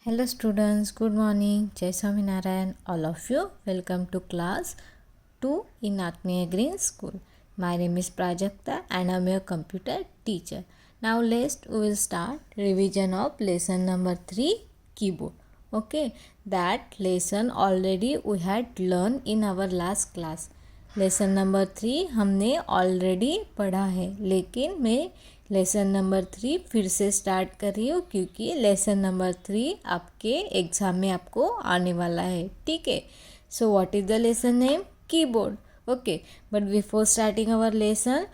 Hello students, good morning. Jai Swaminarayan, all of you. Welcome to class 2 in Agneya Green School. My name is Prajakta and I am your computer teacher. Now we will start revision of lesson number 3 keyboard. Okay, that lesson already we had learned in our last class. Lesson number 3 हमने already पढ़ा है, लेकिन मैं lesson number 3 फिर से start कर रही हूँ क्योंकि लेसन नंबर 3 आपके एग्ज़ाम में आपको आने वाला है. ठीक है. So what is the lesson name? Keyboard. Okay, but before starting our lesson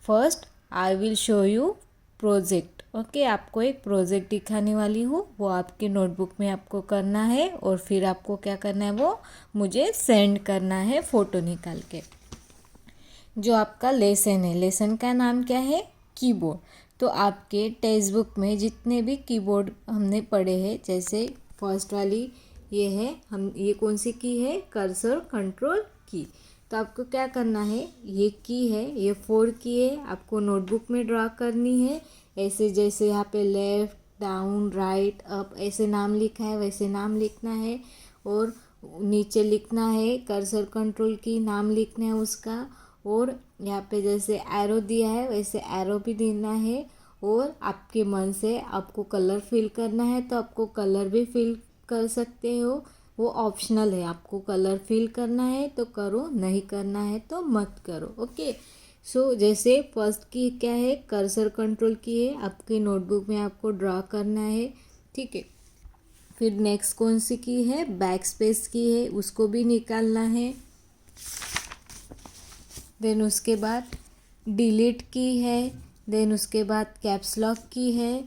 first I will show you project. Okay, आपको एक प्रोजेक्ट दिखाने वाली हूँ, वो आपके नोटबुक में आपको करना है और फिर आपको क्या करना है, वो मुझे सेंड करना है फ़ोटो निकाल के. जो आपका लेसन है, लेसन का नाम क्या है? कीबोर्ड. तो आपके टेक्स्ट बुक में जितने भी कीबोर्ड हमने पढ़े हैं, जैसे फर्स्ट वाली ये है, हम ये कौन सी की है? कर्सर कंट्रोल की. तो आपको क्या करना है, ये की है, ये 4 की है, आपको नोटबुक में ड्रा करनी है. ऐसे जैसे यहाँ पे लेफ़्ट, डाउन, राइट, अप ऐसे नाम लिखा है वैसे नाम लिखना है. और नीचे लिखना है कर्सर कंट्रोल की, नाम लिखना है उसका. और यहाँ पे जैसे एरो दिया है वैसे एरो भी देना है. और आपके मन से आपको कलर फिल करना है तो आपको कलर भी फिल कर सकते हो, वो ऑप्शनल है. आपको कलर फिल करना है तो करो, नहीं करना है तो मत करो. ओके. सो जैसे फर्स्ट की क्या है? कर्सर कंट्रोल की है, आपकी नोटबुक में आपको ड्रा करना है. ठीक है. फिर नेक्स्ट कौन सी की है? बैक स्पेस की है, उसको भी निकालना है. देन उसके बाद डिलीट की है. देन उसके बाद कैप्स लॉक की है.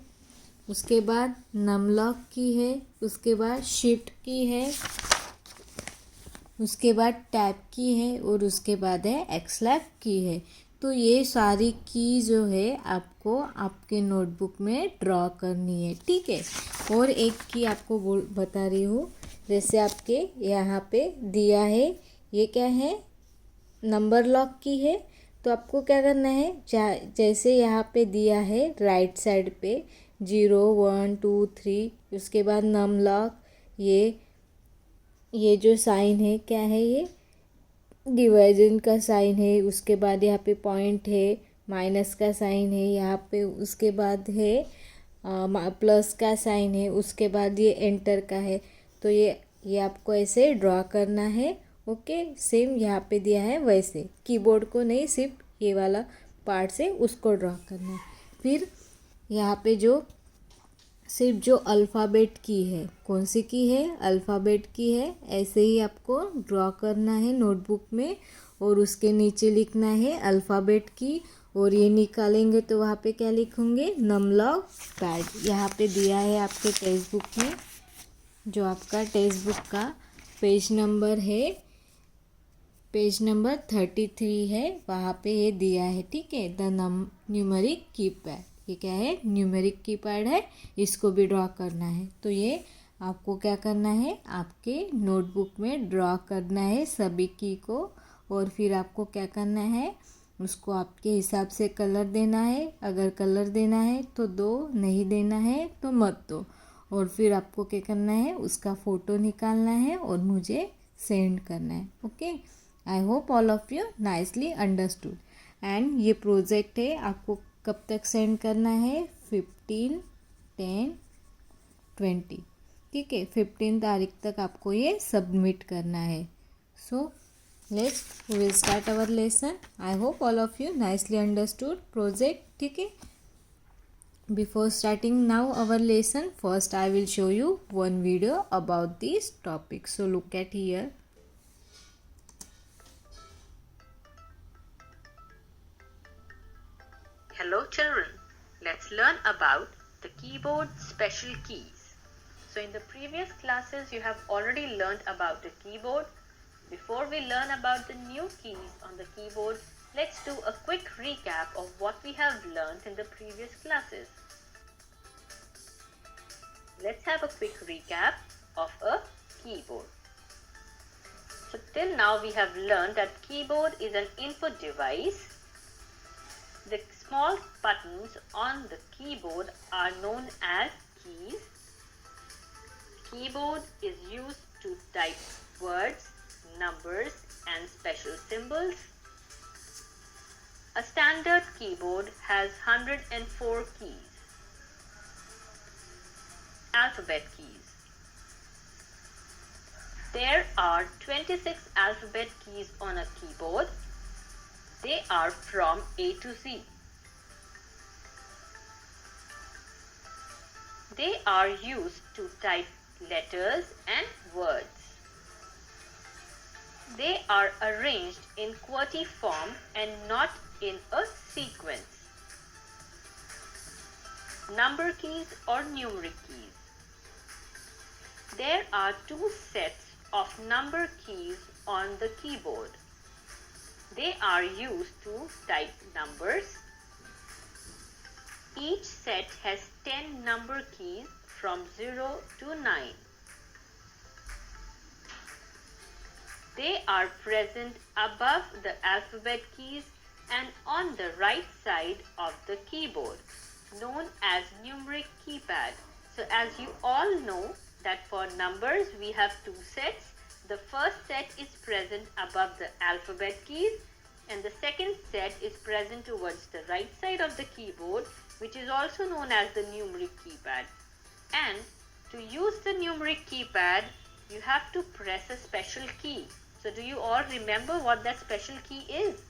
उसके बाद नम लॉक की है. उसके बाद शिफ्ट की है. उसके बाद टैब की है और उसके बाद है एक्सलैप की है. तो ये सारी की जो है आपको आपके नोटबुक में ड्रॉ करनी है. ठीक है. और एक की आपको बता रही हूँ, जैसे आपके यहाँ पे दिया है, ये क्या है? नंबर लॉक की है. तो आपको क्या करना है, जैसे यहाँ पे दिया है राइट साइड पे 0 1 2 3, उसके बाद नम लॉक, ये जो साइन है क्या है? ये डिवाइजन का साइन है. उसके बाद यहाँ पे पॉइंट है, माइनस का साइन है यहाँ पे. उसके बाद है प्लस का साइन है. उसके बाद ये एंटर का है. तो ये आपको ऐसे ड्रॉ करना है. ओके. सेम यहाँ पे दिया है वैसे, कीबोर्ड को नहीं, सिर्फ ये वाला पार्ट से उसको ड्रॉ करना है. फिर यहाँ पे सिर्फ जो अल्फ़ाबेट की है, कौन सी की है? अल्फ़ाबेट की है. ऐसे ही आपको ड्रॉ करना है नोटबुक में और उसके नीचे लिखना है अल्फ़ाबेट की. और ये निकालेंगे तो वहाँ पे क्या लिखोगे? नमलॉग पैड. यहाँ पे दिया है आपके टेक्स्ट बुक में, जो आपका टेक्स्ट बुक का पेज नंबर है, पेज नंबर 33 है, वहाँ पे ये दिया है. ठीक है. The numeric keypad. ये क्या है? न्यूमेरिक कीपैड है, इसको भी ड्रॉ करना है. तो ये आपको क्या करना है, आपके नोटबुक में ड्रॉ करना है सभी की को. और फिर आपको क्या करना है, उसको आपके हिसाब से कलर देना है. अगर कलर देना है तो दो, नहीं देना है तो मत दो. और फिर आपको क्या करना है, उसका फ़ोटो निकालना है और मुझे सेंड करना है. Okay. I hope all of you nicely understood. And ये प्रोजेक्ट है, आपको कब तक सेंड करना है? 15 10 20. ठीक है. 15 तारीख तक आपको ये सबमिट करना है. So let's we will start our lesson. I hope all of you nicely understood project. ठीक है. Before starting now our lesson, first I will show you one video about this topic. So look at here. Hello children, let's learn about the keyboard special keys. So in the previous classes you have already learned about the keyboard. Before we learn about the new keys on the keyboard, let's do a quick recap of what we have learned in the previous classes. Let's have a quick recap of a keyboard. So till now we have learned that keyboard is an input device. The small buttons on the keyboard are known as keys. keyboard is used to type words, numbers, and special symbols. A standard keyboard has 104 keys. Alphabet keys. There are 26 alphabet keys on a keyboard. They are from A to Z. They are used to type letters and words. They are arranged in QWERTY form and not in a sequence. Number keys or numeric keys. There are two sets of number keys on the keyboard. They are used to type numbers. Each set has 10 number keys from 0 to 9. They are present above the alphabet keys and on the right side of the keyboard, known as numeric keypad. So as you all know that for numbers we have two sets. The first set is present above the alphabet keys and the second set is present towards the right side of the keyboard, which is also known as the numeric keypad. And to use the numeric keypad, you have to press a special key. So do you all remember what that special key is?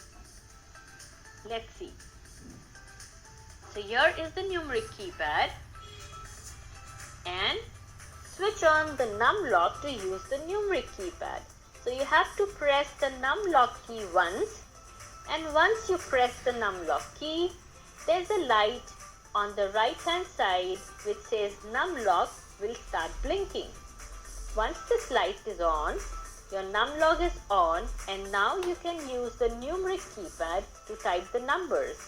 Let's see. So here is the numeric keypad and switch on the num lock to use the numeric keypad. So you have to press the num lock key once, and once you press the num lock key, there's a light on the right hand side which says num lock will start blinking. Once this light is on, your num lock is on and now you can use the numeric keypad to type the numbers.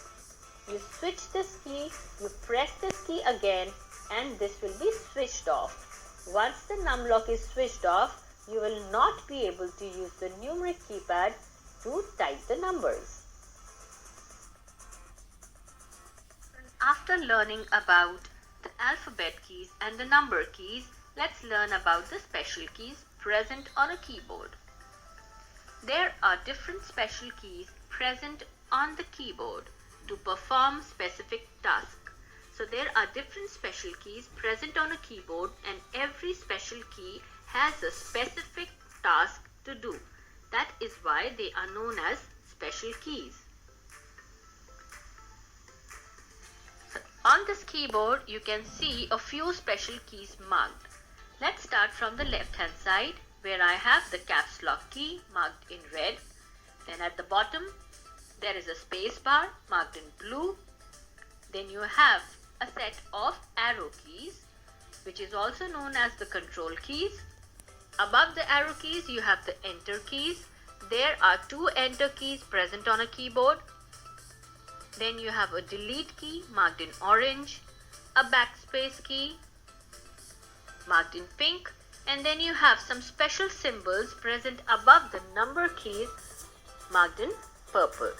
You switch this key, you press this key again and this will be switched off. Once the num lock is switched off, you will not be able to use the numeric keypad to type the numbers. After learning about the alphabet keys and the number keys, let's learn about the special keys present on a keyboard. There are different special keys present on the keyboard to perform specific tasks. So there are different special keys present on a keyboard and every special key has a specific task to do. That is why they are known as special keys. So on this keyboard you can see a few special keys marked. Let's start from the left hand side where I have the caps lock key marked in red. Then at the bottom there is a space bar marked in blue. Then you have a set of arrow keys which is also known as the control keys. Above the arrow keys you have the enter keys. There are two enter keys present on a keyboard. Then you have a delete key marked in orange, a backspace key marked in pink, and then you have some special symbols present above the number keys marked in purple.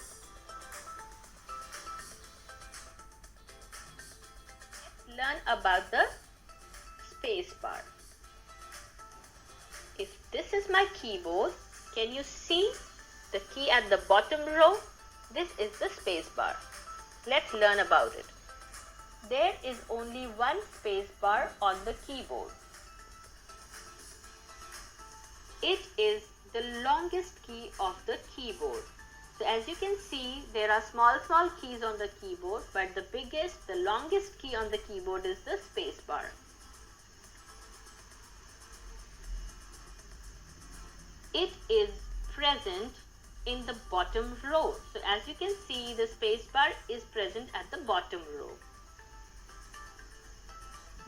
Let's learn about the space bar. If this is my keyboard, can you see the key at the bottom row? This is the space bar. Let's learn about it. There is only one space bar on the keyboard. It is the longest key of the keyboard. So as you can see, there are small keys on the keyboard, but the longest key on the keyboard is the space bar. It is present in the bottom row. So as you can see, the space bar is present at the bottom row.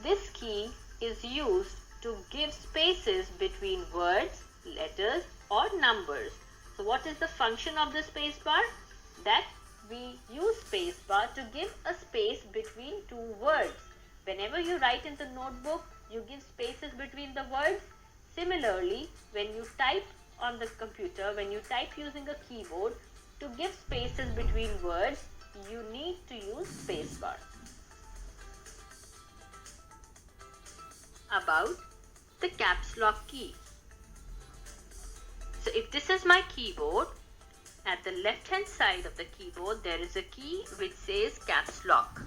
This key is used to give spaces between words, letters or numbers. So what is the function of the space bar? That we use space bar to give a space between two words. Whenever you write in the notebook, you give spaces between the words. Similarly, when you type on the computer, when you type using a keyboard, to give spaces between words, you need to use space bar. About the caps lock key. So if this is my keyboard, at the left hand side of the keyboard there is a key which says caps lock.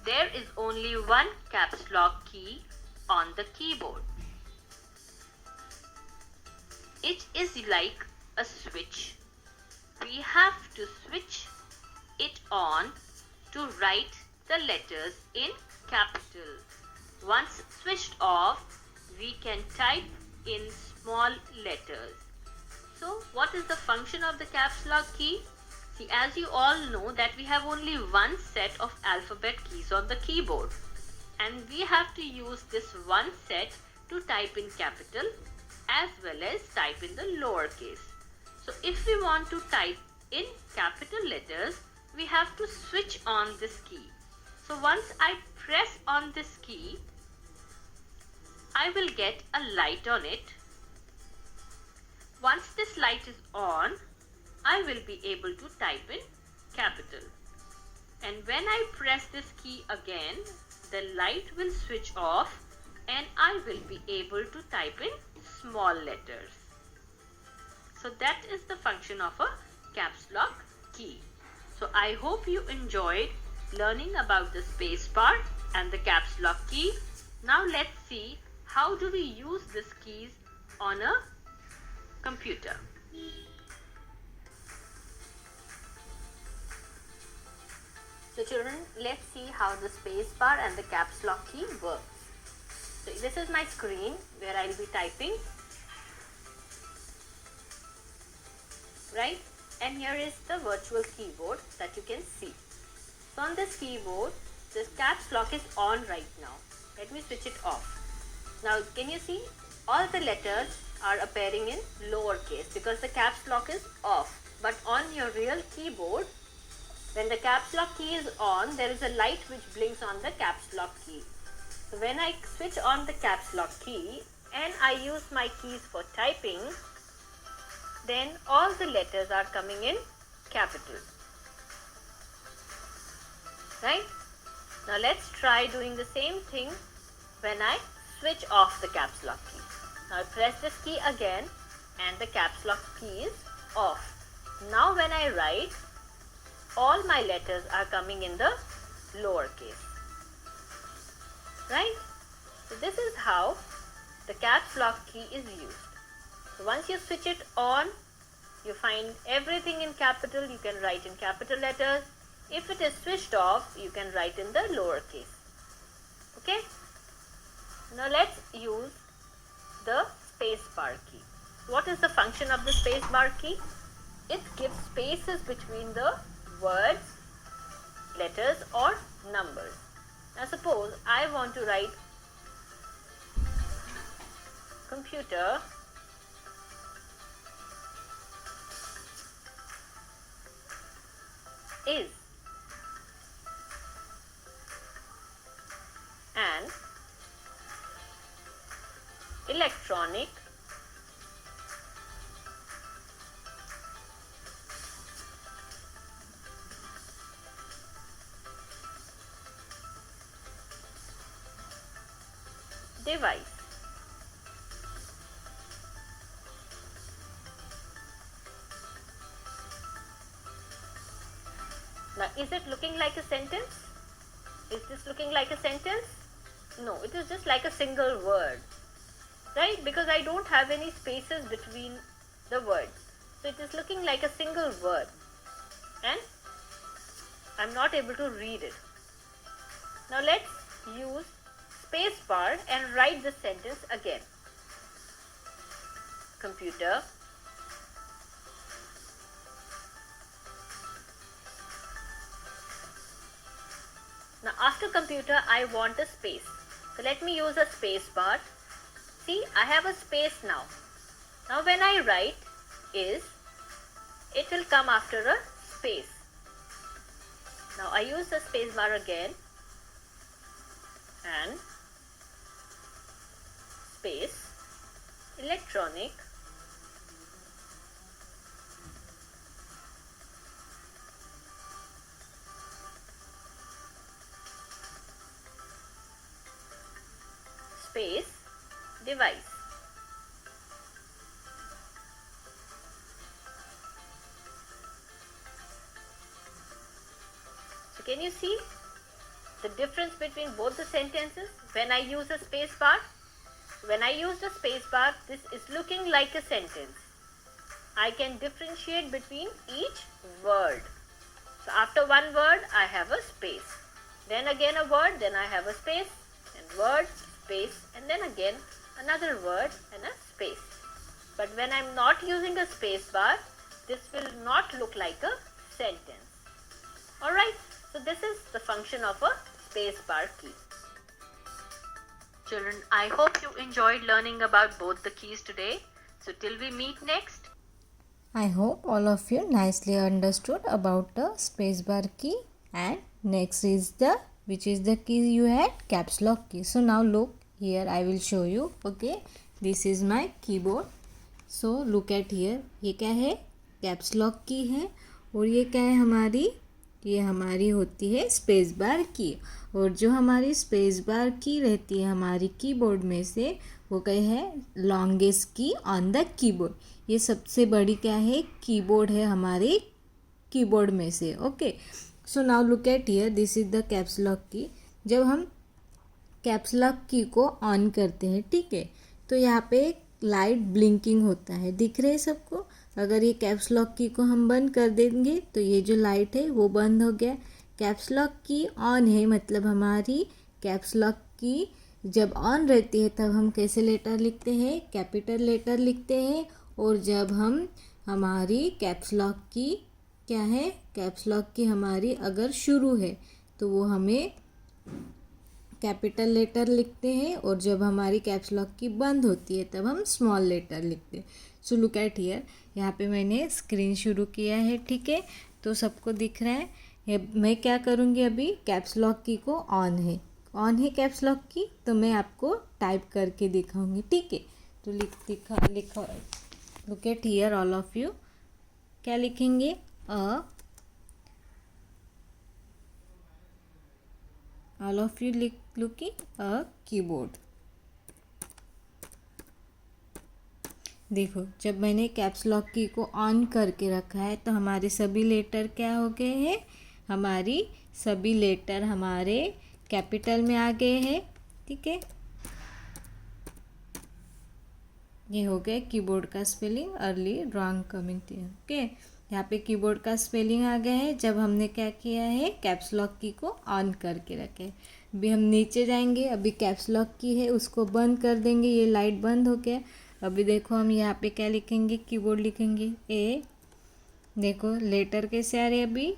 There is only one caps lock key on the keyboard. It is like a switch. We have to switch it on to write the letters in capital. Once switched off, we can type in small letters. So what is the function of the caps lock key? See, as you all know that we have only one set of alphabet keys on the keyboard, and we have to use this one set to type in capital as well as type in the lowercase. So if we want to type in capital letters, we have to switch on this key. So once I press on this key, I will get a light on it. Once this light is on, I will be able to type in capital. And when I press this key again, the light will switch off and I will be able to type in small letters. So that is the function of a caps lock key. So I hope you enjoyed learning about the space bar and the caps lock key. Now let's see how do we use these keys on a computer. So children, let's see how the space bar and the caps lock key works. So this is my screen where I'll be typing, right? And here is the virtual keyboard that you can see. So on this keyboard, this caps lock is on right now. Let me switch it off. Now can you see all the letters are appearing in lowercase because the caps lock is off. But on your real keyboard, when the caps lock key is on, there is a light which blinks on the caps lock key. So when I switch on the caps lock key and I use my keys for typing, then all the letters are coming in capital. Right? Now let's try doing the same thing when I switch off the caps lock key. Now I press this key again and the caps lock key is off. Now when I write, all my letters are coming in the lowercase. Right? So this is how the caps lock key is used. So once you switch it on, you find everything in capital. You can write in capital letters. If it is switched off, you can write in the lowercase. Okay? Now let's use the space bar key. What is the function of the space bar key? It gives spaces between the words, letters or numbers. Now suppose I want to write computer is an electronic device. Now, is it looking like a sentence? Is this looking like a sentence? No, it is just like a single word, right? Because I don't have any spaces between the words. So it is looking like a single word and I'm not able to read it. Now let's use space bar and write the sentence again. Computer Now after computer I want a space. So let me use a space bar. See, I have a space now. Now when I write is, it will come after a space. Now I use the space bar again and space electronic space device. So can you see the difference between both the sentences when I use a space bar? When I use the space bar, this is looking like a sentence. I can differentiate between each word. So after one word, I have a space. Then again a word, then I have a space, and word, space, and then again another word and a space. But when I'm not using a space bar, this will not look like a sentence. Alright, so this is the function of a space bar key. Children, I hope you enjoyed learning about both the keys today. So till we meet next. I hope all of you nicely understood about the spacebar key, and next is which is the key you had, caps lock key. So now look here, I will show you. Okay, this is my keyboard. So look at here, ये क्या है, caps lock की है, और ये क्या है ये हमारी होती है स्पेस बार की। और जो हमारी स्पेस बार की रहती है हमारी कीबोर्ड में से, वो क्या है, longest key on the keyboard. ये सबसे बड़ी क्या है, कीबोर्ड है हमारे कीबोर्ड में से। Okay, so now look at here, this is the caps lock की। जब हम कैप्स लॉक की को ऑन करते हैं, ठीक है, तो यहाँ पे एक लाइट ब्लिंकिंग होता है, दिख रहे है सबको। अगर ये कैप्स लॉक की को हम बंद कर देंगे तो ये जो लाइट है वो बंद हो गया। कैप्स लॉक की ऑन है, मतलब हमारी कैप्स लॉक की जब ऑन रहती है तब हम कैसे लेटर लिखते हैं, कैपिटल लेटर लिखते हैं। और जब हम हमारी कैप्स लॉक की क्या है, कैप्स लॉक की हमारी अगर शुरू है तो वो हमें कैपिटल लेटर लिखते हैं, और जब हमारी कैप्स लॉक की बंद होती है तब हम स्मॉल लेटर लिखते हैं। सो लुक एट हियर, यहाँ पे मैंने स्क्रीन शुरू किया है, ठीक है, तो सबको दिख रहा है। मैं क्या करूँगी, अभी कैप्स लॉक की को ऑन है कैप्स लॉक की, तो मैं आपको टाइप करके दिखाऊंगी, ठीक है। तो लिखा look at here all of you, क्या लिखेंगे, all of you looking a keyboard. देखो, जब मैंने कैप्स लॉक की को ऑन करके रखा है तो हमारे सभी लेटर क्या हो गए हैं, हमारी सभी लेटर हमारे कैपिटल में आ गए हैं, ठीक है। ये हो गया कीबोर्ड का स्पेलिंग, अर्ली रॉन्ग कमिंग थी। ओके, यहाँ पे कीबोर्ड का स्पेलिंग आ गया है जब हमने क्या किया है, कैप्स लॉक की को ऑन करके रखे। अभी हम नीचे जाएंगे, अभी कैप्स लॉक की है उसको बंद कर देंगे, ये लाइट बंद हो गया। अभी देखो हम यहाँ पे क्या लिखेंगे, कीबोर्ड लिखेंगे ए। देखो लेटर कैसे आ रहे, अभी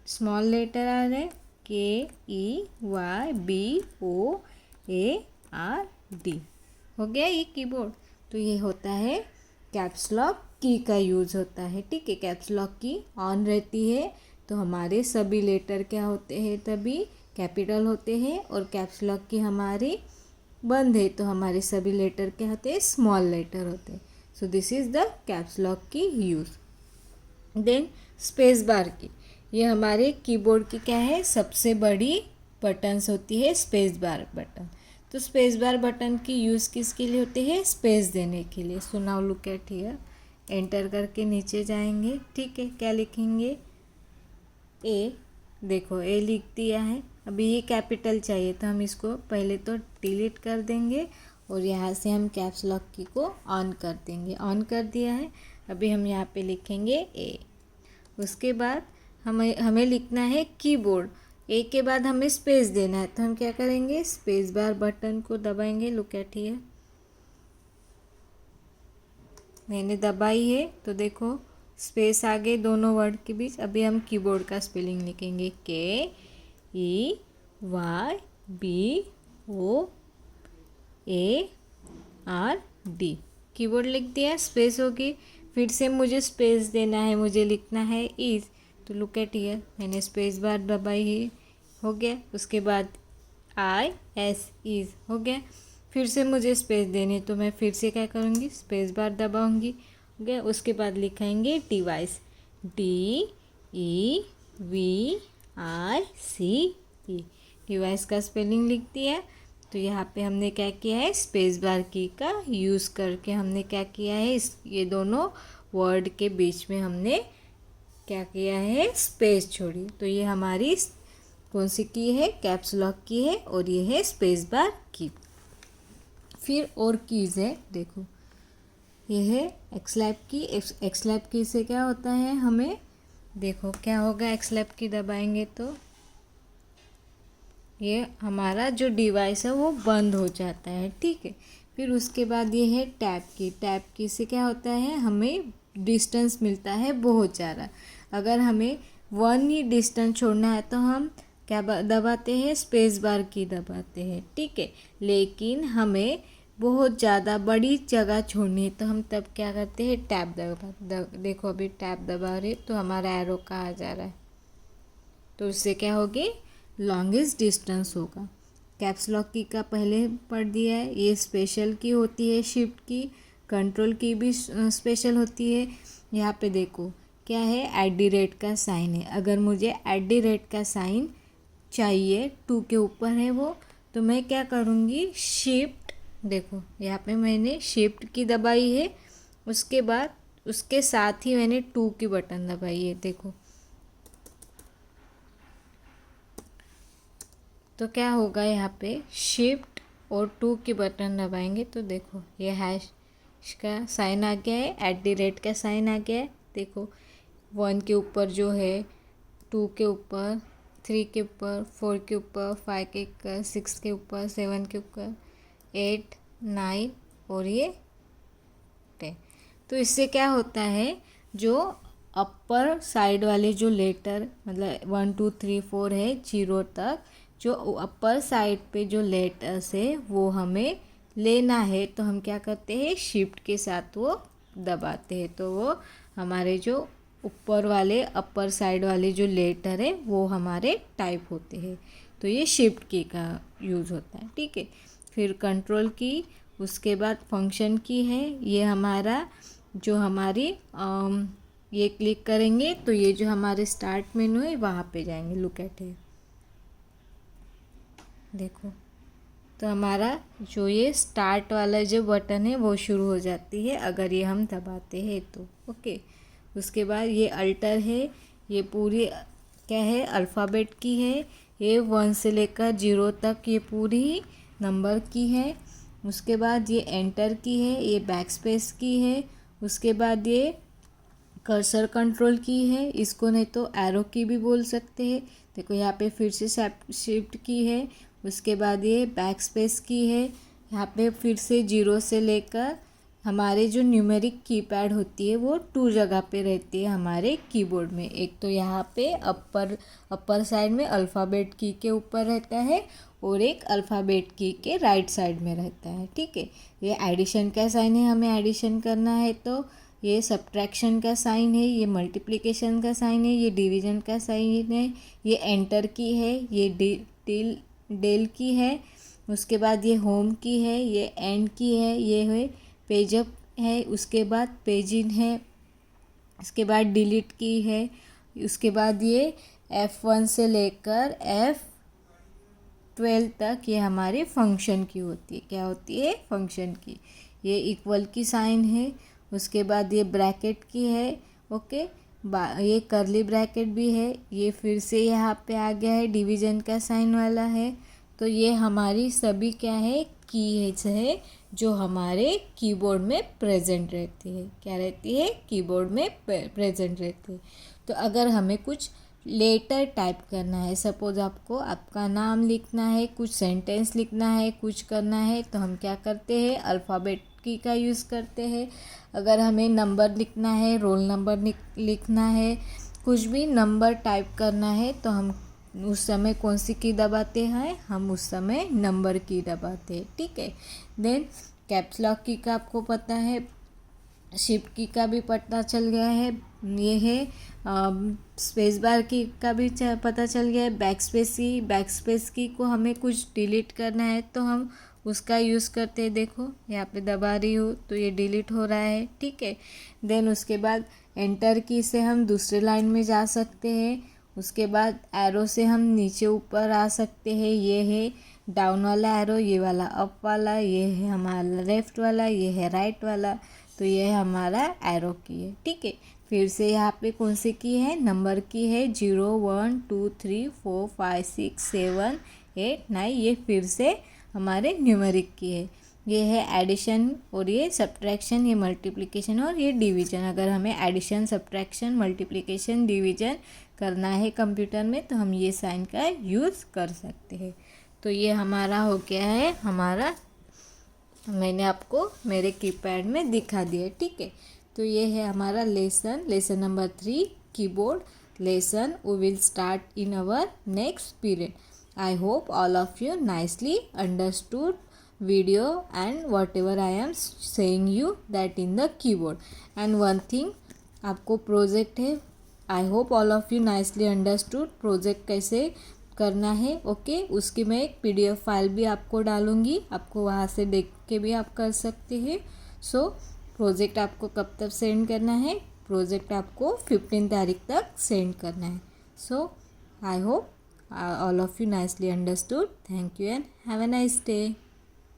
स्मॉल लेटर आ रहे, KEYBOARD, हो गया ये कीबोर्ड। तो ये होता है कैप्स लॉक की का यूज़ होता है, ठीक है। कैप्स लॉक की ऑन रहती है तो हमारे सभी लेटर क्या होते हैं, तभी कैपिटल होते हैं, और कैप्स लॉक की हमारी बंद है तो हमारे सभी लेटर क्या होते हैं, स्मॉल लेटर होते हैं। So this is the caps lock की यूज़। देन स्पेस बार की, ये हमारे कीबोर्ड की क्या है, सबसे बड़ी बटन्स होती है स्पेस बार बटन। तो स्पेस बार बटन की यूज़ किसके लिए होती है, स्पेस देने के लिए। So now look at here, enter करके नीचे जाएंगे, ठीक है, क्या लिखेंगे, ए। देखो ए लिख दिया है। अभी ये कैपिटल चाहिए तो हम इसको पहले तो डिलीट कर देंगे, और यहाँ से हम कैप्स लॉक की को ऑन कर देंगे। ऑन कर दिया है, अभी हम यहाँ पे लिखेंगे ए। उसके बाद हमें लिखना है कीबोर्ड, ए के बाद हमें स्पेस देना है, तो हम क्या करेंगे, स्पेस बार बटन को दबाएंगे। लुक एट हियर, मैंने दबाई है तो देखो स्पेस आ गए दोनों वर्ड के बीच। अभी हम कीबोर्ड का स्पेलिंग लिखेंगे, KEYBOARD। कीबोर्ड लिख दिया, स्पेस होगी, फिर से मुझे स्पेस देना है, मुझे लिखना है इज। तो लुक एट हियर, मैंने स्पेस बार दबाई है, हो गया। उसके बाद IS इज हो गया, फिर से मुझे स्पेस देनी, तो मैं फिर से क्या करूँगी, स्पेस बार दबाऊँगी, हो गया। उसके बाद लिखेंगे डिवाइस, DEVICE, डिवाइस का स्पेलिंग लिख दिया। तो यहाँ पे हमने क्या किया है, स्पेस बार की का यूज़ करके हमने क्या किया है, ये दोनों वर्ड के बीच में हमने क्या किया है, स्पेस छोड़ी। तो ये हमारी कौन सी की है, कैप्स लॉक की है, और ये है स्पेस बार की। फिर और कीज़ है, देखो ये है एक्सलैप की। एक्सलैप की से क्या होता है, हमें देखो क्या होगा, एक्सलैप की दबाएंगे तो ये हमारा जो डिवाइस है वो बंद हो जाता है, ठीक है। फिर उसके बाद ये है टैप की। टैप की से क्या होता है, हमें डिस्टेंस मिलता है बहुत ज़्यादा। अगर हमें 1 ही डिस्टेंस छोड़ना है तो हम क्या दबाते हैं, स्पेस बार की दबाते हैं, ठीक है। लेकिन हमें बहुत ज़्यादा बड़ी जगह छोड़नी है तो हम तब क्या करते हैं, टैप देखो अभी टैप दबा रहे तो हमारा एरो कहाँ जा रहा है, तो उससे क्या होगी, लॉन्गेस्ट डिस्टेंस होगा। कैप्स लॉक की का पहले पढ़ दिया है, ये स्पेशल की होती है, शिफ्ट की। कंट्रोल की भी स्पेशल होती है। यहाँ पे देखो क्या है, @ का साइन है। अगर मुझे @ का साइन चाहिए, 2 के ऊपर है वो, तो मैं क्या करूँगी, शिफ्ट, देखो यहाँ पे मैंने शिफ्ट की दबाई है, उसके बाद उसके साथ ही मैंने 2 की बटन दबाई है, देखो। तो क्या होगा, यहाँ पे शिफ्ट और 2 की बटन दबाएंगे तो देखो ये हैश का साइन आ गया है, @ का साइन आ गया है। देखो 1 के ऊपर जो है, 2 के ऊपर, 3 के ऊपर, 4 के ऊपर, 5 के ऊपर, 6 के ऊपर, 7 के ऊपर, 8, 9 और ये 10। तो इससे क्या होता है, जो अपर साइड वाले जो लेटर, मतलब 1 2 3 4 है 0 तक, जो अपर साइड पे जो लेटर्स है वो हमें लेना है, तो हम क्या करते हैं, शिफ्ट के साथ वो दबाते हैं, तो वो हमारे जो ऊपर वाले अपर साइड वाले जो लेटर है वो हमारे टाइप होते हैं। तो ये शिफ्ट की का यूज़ होता है, ठीक है। फिर कंट्रोल की, उसके बाद फंक्शन की है, ये हमारा जो हमारी ये क्लिक करेंगे तो ये जो हमारे स्टार्ट मेनू है वहाँ पे जाएंगे, लुक एट है, देखो। तो हमारा जो ये स्टार्ट वाला जो बटन है वो शुरू हो जाती है अगर ये हम दबाते हैं तो, ओके। उसके बाद ये अल्टर है, ये पूरी क्या है, अल्फ़ाबेट की है। ये 1 से लेकर 0 तक ये पूरी नंबर की है। उसके बाद ये एंटर की है, ये बैक स्पेस की है। उसके बाद ये कर्सर कंट्रोल की है, इसको नहीं तो एरो की भी बोल सकते हैं। देखो यहाँ पे फिर से शिफ्ट की है। उसके बाद ये बैक स्पेस की है। यहाँ पे फिर से 0 से लेकर हमारे जो न्यूमेरिक कीपैड होती है वो 2 जगह पे रहती है हमारे कीबोर्ड में। एक तो यहाँ पे अपर साइड में अल्फ़ाबेट की के ऊपर रहता है और एक अल्फ़ाबेट की के राइट साइड में रहता है, ठीक है। ये एडिशन का साइन है, हमें एडिशन करना है तो ये सब्ट्रैक्शन का साइन है, ये मल्टीप्लिकेशन का साइन है, ये डिवीजन का साइन है, ये एंटर की है, ये डेल की है। उसके बाद ये होम की है, ये एंड की है, ये है पेजअप है। उसके बाद पेज इन है। उसके बाद डिलीट की है। उसके बाद ये F1 से लेकर F12 तक ये हमारे फंक्शन की होती है। क्या होती है, फंक्शन की। ये इक्वल की साइन है। उसके बाद ये ब्रैकेट की है, ओके। ये करली ब्रैकेट भी है। ये फिर से यहाँ पे आ गया है, डिवीजन का साइन वाला है। तो ये हमारी सभी क्या है, कीज है जो हमारे कीबोर्ड में प्रेजेंट रहती है। क्या रहती है, कीबोर्ड में प्रेजेंट रहती है। तो अगर हमें कुछ लेटर टाइप करना है, सपोज आपको आपका नाम लिखना है, कुछ सेंटेंस लिखना है, कुछ करना है, तो हम क्या करते हैं, अल्फ़ाबेट की का यूज़ करते हैं। अगर हमें नंबर लिखना है, रोल नंबर लिखना है, कुछ भी नंबर टाइप करना है, तो हम उस समय कौन सी की दबाते हैं, हम उस समय नंबर की दबाते हैं, ठीक है। देन कैप्स लॉक की का आपको पता है, शिफ्ट की का भी पता चल गया है। ये है स्पेस बार की का भी पता चल गया है। बैक स्पेस की को हमें कुछ डिलीट करना है तो हम उसका यूज़ करते हैं। देखो यहाँ पे दबा रही हूँ तो ये डिलीट हो रहा है, ठीक है। देन उसके बाद एंटर की से हम दूसरे लाइन में जा सकते हैं। उसके बाद एरो से हम नीचे ऊपर आ सकते हैं, ये है। डाउन वाला एरो, ये वाला अप वाला, ये है हमारा लेफ़्ट वाला, ये है राइट वाला, तो ये है हमारा एरो की है। ठीक है, फिर से यहाँ पे कौन सी की है, नंबर की है 0 1 2 3 4 5 6 7 8 9, ये फिर से हमारे न्यूमेरिक की है। ये है एडिशन और ये सब्ट्रैक्शन, ये मल्टीप्लिकेशन और ये डिवीजन। अगर हमें एडिशन, सब्ट्रैक्शन, मल्टीप्लिकेशन, डिवीजन करना है कंप्यूटर में तो हम ये साइन का यूज़ कर सकते हैं। तो ये हमारा हो गया है, हमारा मैंने आपको मेरे कीपैड में दिखा दिया। ठीक है, तो ये है हमारा lesson number 3 keyboard lesson. We will start in our next period. I hope all of you nicely understood video and whatever I am saying you that in the keyboard. And one thing, आपको project है, आई hope all of you nicely understood project कैसे करना है। Okay, उसकी मैं एक PDF file भी आपको डालूँगी, आपको वहाँ से देख के भी आप कर सकते हैं। सो प्रोजेक्ट आपको कब तक सेंड करना है, प्रोजेक्ट आपको 15 तारीख तक सेंड करना है। So I hope all of you nicely understood. Thank you and have a nice day.